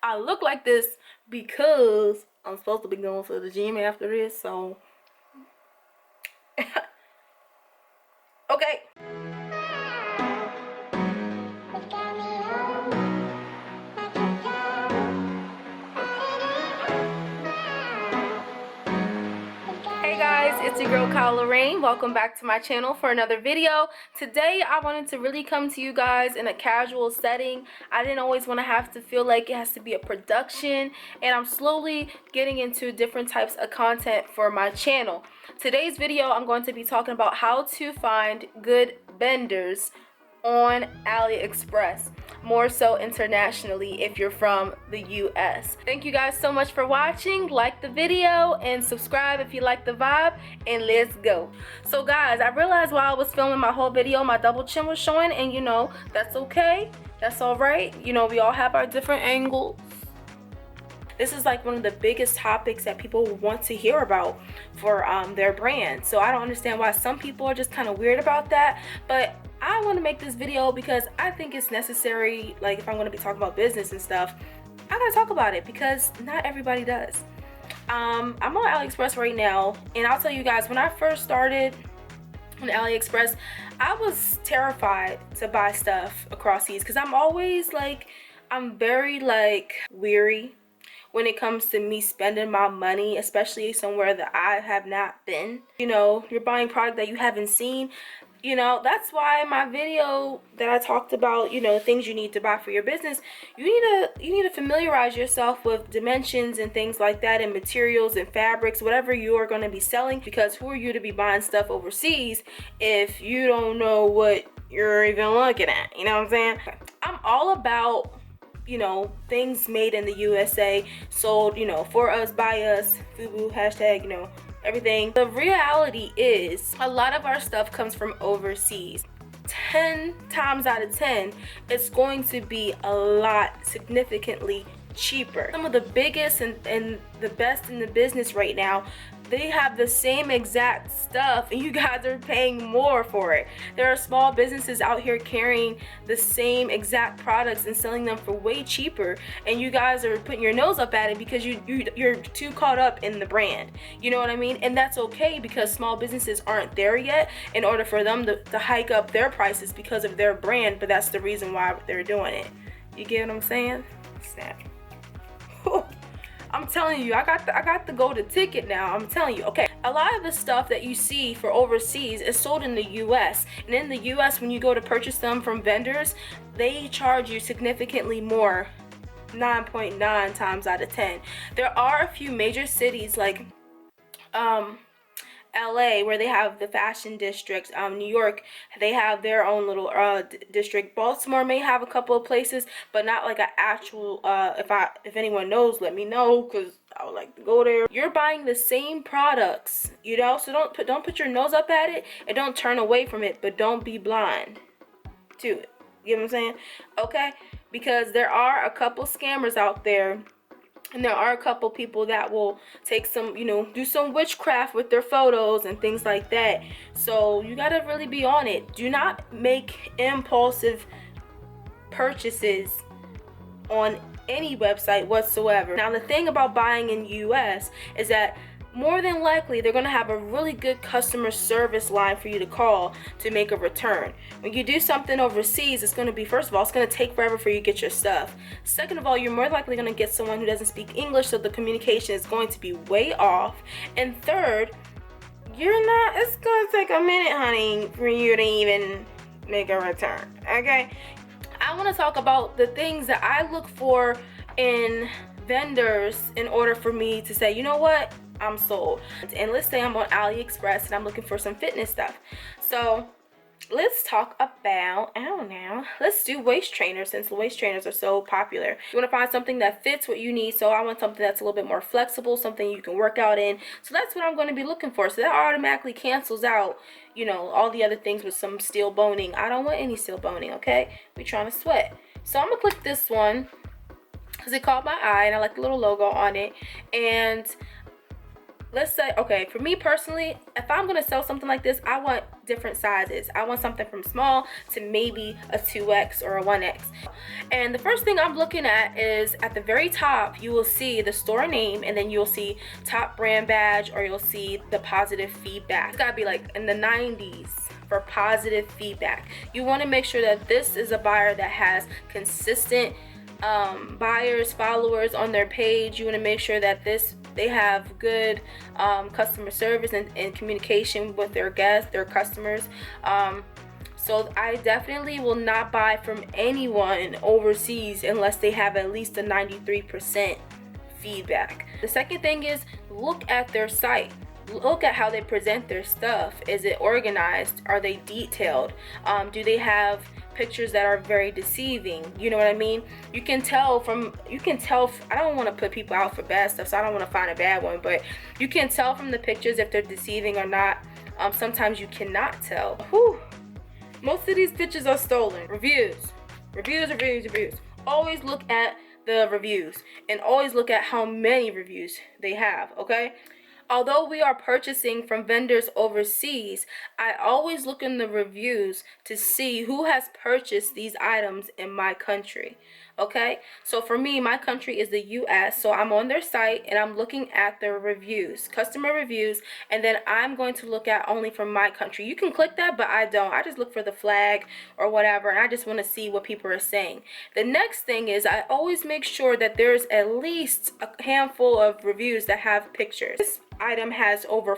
I look like this because I'm supposed to be going to the gym after this, so okay. Hey guys, it's your girl Kyle Lorraine. Welcome back to my channel for another video. Today I wanted to really come to you guys in a casual setting. I didn't always want to have to feel like it has to be a production, and I'm slowly getting into different types of content for my channel. Today's video I'm going to be talking about how to find good vendors on AliExpress, more so internationally if you're from the US. Thank you guys so much for watching. Like the video and subscribe if you like the vibe, and let's go. So guys, I realized while I was filming my whole video my double chin was showing, and you know, that's okay, that's all right. You know, we all have our different angles. This is like one of the biggest topics that people want to hear about for their brand. So I don't understand why some people are just kind of weird about that, but I want to make this video because I think it's necessary. Like, if I'm going to be talking about business and stuff, I gotta talk about it because not everybody does. I'm on AliExpress right now, and I'll tell you guys, when I first started on AliExpress, I was terrified to buy stuff across seas because I'm very like weary when it comes to me spending my money, especially somewhere that I have not been. You know, you're buying product that you haven't seen. You know, that's why in my video that I talked about, you know, things you need to buy for your business, you need to familiarize yourself with dimensions and things like that, and materials and fabrics, whatever you are going to be selling, because who are you to be buying stuff overseas if you don't know what you're even looking at? You know what I'm saying? I'm all about, you know, things made in the USA, sold, you know, for us, by us, FUBU, hashtag, you know, everything. The reality is a lot of our stuff comes from overseas. 10 times out of 10, it's going to be a lot significantly cheaper. Some of the biggest and the best in the business right now, they have the same exact stuff and you guys are paying more for it. There are small businesses out here carrying the same exact products and selling them for way cheaper, and you guys are putting your nose up at it because you're too caught up in the brand. You know what I mean? And that's okay, because small businesses aren't there yet in order for them to hike up their prices because of their brand, but that's the reason why they're doing it. You get what I'm saying? Snap. I'm telling you, I got the golden ticket now. I'm telling you, okay. A lot of the stuff that you see for overseas is sold in the US. And in the US, when you go to purchase them from vendors, they charge you significantly more, 9.9 times out of 10. There are a few major cities like LA, where they have the fashion district. New York, they have their own little district. Baltimore may have a couple of places, but not like an actual if anyone knows, let me know, because I would like to go there. You're buying the same products, you know, so don't put your nose up at it, and don't turn away from it, but don't be blind to it. You know what I'm saying? Okay, because there are a couple scammers out there, and there are a couple people that will take some, you know, do some witchcraft with their photos and things like that. So you gotta really be on it. Do not make impulsive purchases on any website whatsoever. Now, the thing about buying in US is that more than likely they're going to have a really good customer service line for you to call to make a return. When you do something overseas, it's going to be, first of all, it's going to take forever for you to get your stuff. Second of all, you're more likely going to get someone who doesn't speak English, so the communication is going to be way off. And third, it's going to take a minute, honey, for you to even make a return. Okay, I want to talk about the things that I look for in vendors in order for me to say, you know what, I'm sold. And let's say I'm on AliExpress and I'm looking for some fitness stuff. So let's talk about, I don't know, let's do waist trainers, since the waist trainers are so popular. You want to find something that fits what you need. So I want something that's a little bit more flexible, something you can work out in. So that's what I'm going to be looking for. So that automatically cancels out, you know, all the other things with some steel boning. I don't want any steel boning, okay? We're trying to sweat. So I'm going to click this one because it caught my eye and I like the little logo on it. And let's say, okay, for me personally, if I'm going to sell something like this, I want different sizes. I want something from small to maybe a 2X or a 1X. And the first thing I'm looking at is at the very top, you will see the store name, and then you'll see top brand badge, or you'll see the positive feedback. It's gotta be like in the 90s for positive feedback. You want to make sure that this is a buyer that has consistent buyers, followers on their page. You want to make sure that they have good customer service and communication with their guests, their customers. So I definitely will not buy from anyone overseas unless they have at least a 93% feedback. The second thing is look at their site. Look at how they present their stuff. Is it organized? Are they detailed? Do they have pictures that are very deceiving? You know what I mean? You can tell, I don't want to put people out for bad stuff, so I don't want to find a bad one, but you can tell from the pictures if they're deceiving or not. Sometimes you cannot tell. Whew. Most of these pictures are stolen. Reviews. Always look at the reviews, and always look at how many reviews they have, okay? Although we are purchasing from vendors overseas, I always look in the reviews to see who has purchased these items in my country. Okay, so for me, my country is the US, so I'm on their site and I'm looking at their reviews, customer reviews, and then I'm going to look at only from my country. You can click that, but I don't. I just look for the flag or whatever, and I just want to see what people are saying. The next thing is I always make sure that there's at least a handful of reviews that have pictures. This item has over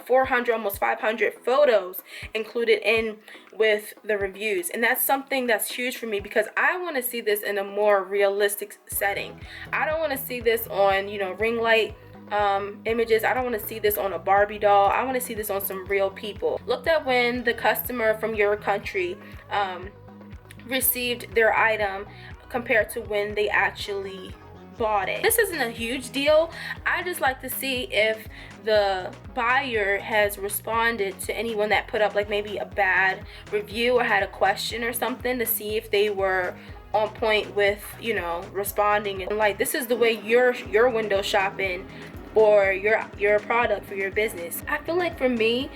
400, almost 500 photos included in with the reviews, and that's something that's huge for me because I want to see this in a more realistic setting. I don't want to see this on, you know, ring light images. I don't want to see this on a Barbie doll. I want to see this on some real people. Look at when the customer from your country received their item compared to when they actually bought it. This isn't a huge deal. I just like to see if the buyer has responded to anyone that put up like maybe a bad review or had a question or something, to see if they were on point with, you know, responding. And like, this is the way your window shopping for your product, for your business. I feel like for me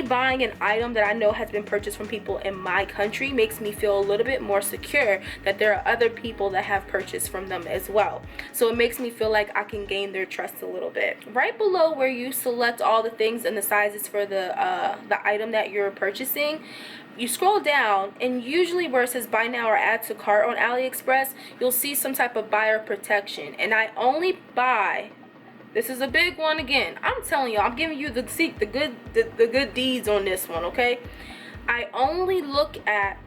buying an item that I know has been purchased from people in my country makes me feel a little bit more secure that there are other people that have purchased from them as well. So it makes me feel like I can gain their trust a little bit. Right below where you select all the things and the sizes for the item that you're purchasing, you scroll down, and usually where it says buy now or add to cart on AliExpress, you'll see some type of buyer protection. And I only buy, this is a big one again, I'm telling you, I'm giving you the good deeds on this one, okay? I only look at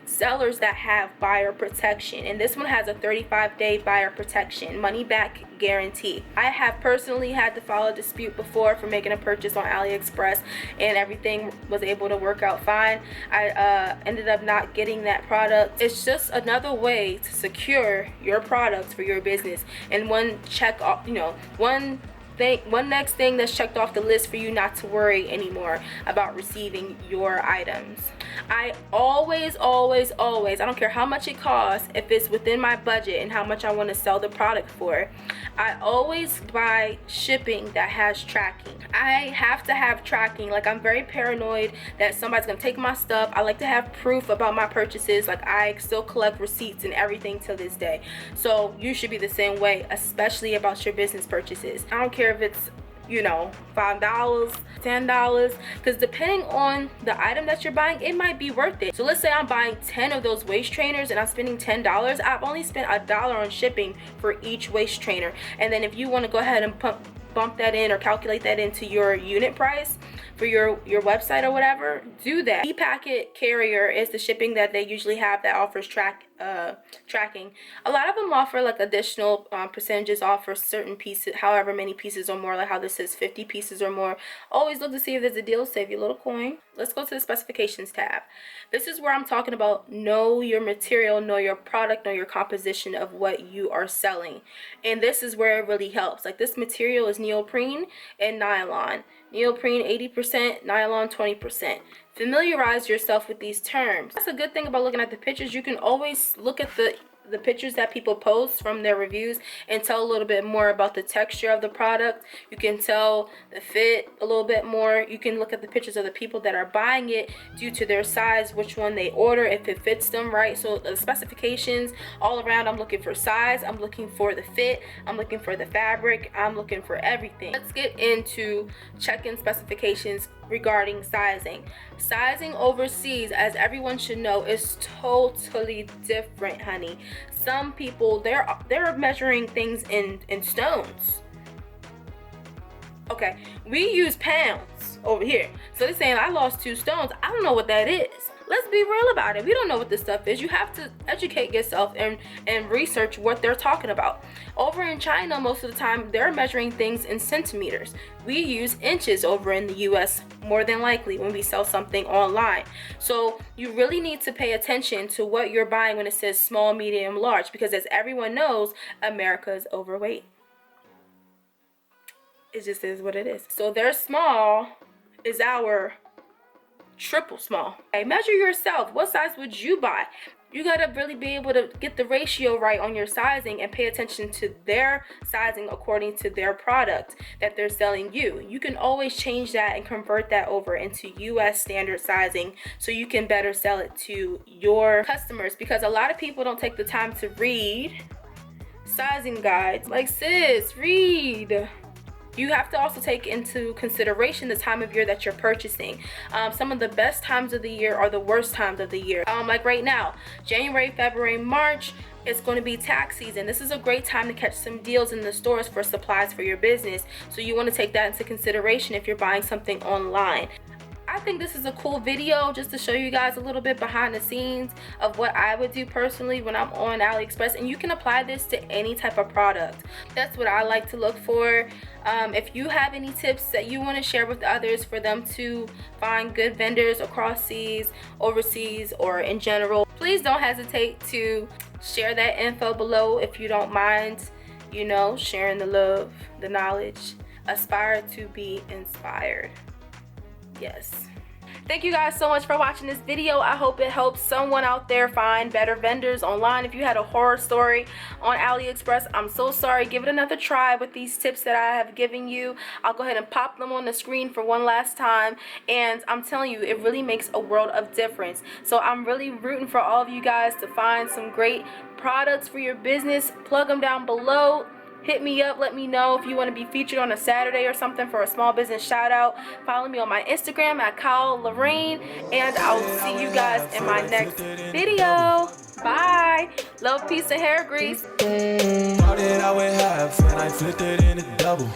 sellers that have buyer protection, and this one has a 35-day buyer protection, money back guarantee. I have personally had to file a dispute before for making a purchase on AliExpress, and everything was able to work out fine. I ended up not getting that product. It's just another way to secure your products for your business, and one check off, you know, one next thing that's checked off the list for you not to worry anymore about receiving your items. I always, I don't care how much it costs, if it's within my budget and how much I want to sell the product for, I always buy shipping that has tracking. I have to have tracking. Like, I'm very paranoid that somebody's gonna take my stuff. I like to have proof about my purchases. Like, I still collect receipts and everything till this day. So you should be the same way, especially about your business purchases. I don't care if it's, you know, $5, $10, because depending on the item that you're buying, it might be worth it. So let's say I'm buying 10 of those waist trainers and I'm spending $10. I've only spent $1 on shipping for each waist trainer. And then if you want to go ahead and bump that in or calculate that into your unit price for your website or whatever, do that. E-Packet Carrier is the shipping that they usually have that offers tracking. A lot of them offer like additional percentages off for certain pieces, however many pieces or more, like how this says 50 pieces or more. Always look to see if there's a deal, save you a little coin. Let's go to the specifications tab. This is where I'm talking about know your material, know your product, know your composition of what you are selling. And this is where it really helps. Like, this material is neoprene and nylon. Neoprene 80%, nylon 20%. Familiarize yourself with these terms. That's a good thing about looking at the pictures. You can always look at the pictures that people post from their reviews and tell a little bit more about the texture of the product. You can tell the fit a little bit more. You can look at the pictures of the people that are buying it due to their size, which one they order, if it fits them right. So the specifications all around, I'm looking for size, I'm looking for the fit, I'm looking for the fabric, I'm looking for everything. Let's get into check-in specifications regarding sizing. Sizing overseas, as everyone should know, is totally different, honey. Some people, they're measuring things in stones. Okay, we use pounds over here. So they're saying I lost 2 stones. I don't know what that is. Let's be real about it. We don't know what this stuff is. You have to educate yourself and research what they're talking about. Over in China, most of the time, they're measuring things in centimeters. We use inches over in the US more than likely when we sell something online. So you really need to pay attention to what you're buying when it says small, medium, large, because as everyone knows, America is overweight. It just is what it is. So their small is our triple small. Okay, measure yourself. What size would you buy? You gotta really be able to get the ratio right on your sizing and pay attention to their sizing according to their product that they're selling you. You can always change that and convert that over into US standard sizing so you can better sell it to your customers, because a lot of people don't take the time to read sizing guides. Like, sis, read. You have to also take into consideration the time of year that you're purchasing. Some of the best times of the year are the worst times of the year. Like right now, January, February, March, it's going to be tax season. This is a great time to catch some deals in the stores for supplies for your business. So you want to take that into consideration if you're buying something online. I think this is a cool video just to show you guys a little bit behind the scenes of what I would do personally when I'm on AliExpress, and you can apply this to any type of product. That's what I like to look for. If you have any tips that you want to share with others for them to find good vendors across seas, overseas, or in general, please don't hesitate to share that info below if you don't mind, you know, sharing the love, the knowledge. Aspire to be inspired. Yes. Thank you guys so much for watching this video. I hope it helps someone out there find better vendors online. If you had a horror story on AliExpress, I'm so sorry. Give it another try with these tips that I have given you. I'll go ahead and pop them on the screen for one last time. And I'm telling you, it really makes a world of difference. So I'm really rooting for all of you guys to find some great products for your business. Plug them down below. Hit me up, let me know if you want to be featured on a Saturday or something for a small business shout out. Follow me on my Instagram at Kyle Lorraine, and I'll see you guys in my next video. Bye. Love, peace, and hair grease. All that I would have, and I flipped it in a double.